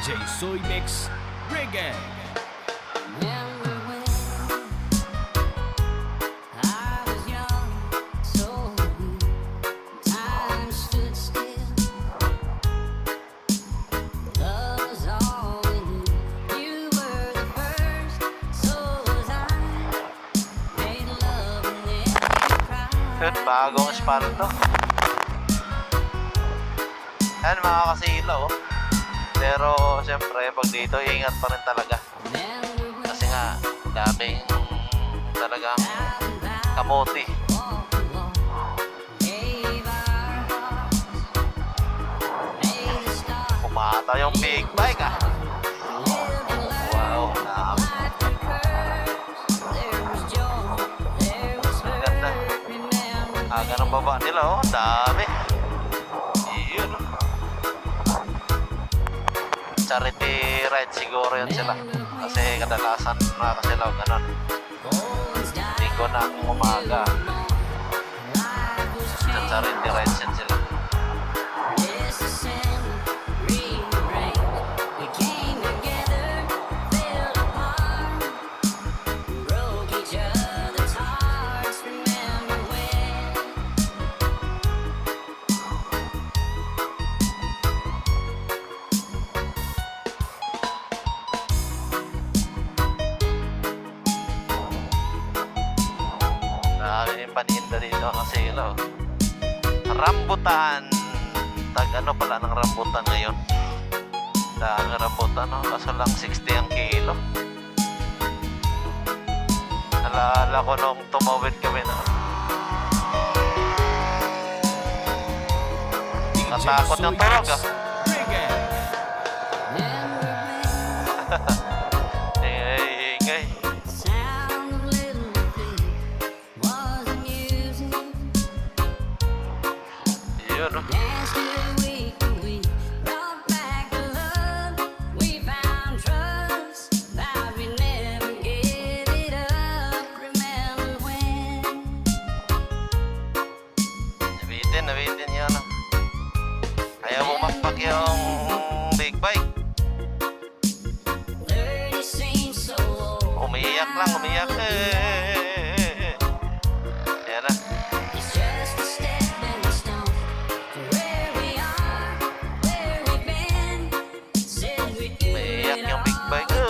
DJ Soy Mix Reggae. Remember when I was young, so blue, time stood still. Love was all we knew. You were the first, so was I. Made love and then you cried. Bagong espalto. Ayan mga kasilaw. Pero siyempre pag dito ingat pa rin talaga. Kasi nga daming talagang kamote. Pumata yung big bike ah. Wow, ganda. Aga ng baba nila oh, dami. Yun. Charity ride siguro yan sila. Kasi kadalasan mga kasilaw ganun. Linggo na ang umaga. Sa charity rides yan sila. Dami yung paninda dito kasi ilaw. Rambutan. Tag ano pala ng rambutan ngayon? Dami rambutan no? Kaso lang 60 ang kilo. Alaala ko nung tumawid kami na. Natakot yung tulog ah. Reggae. Ingay. Yun no? Nabitin yun no? Ayaw bumakpak yung big bike. Umiiyak lang, umiiyak Ayan na. Umiiyak yung big bike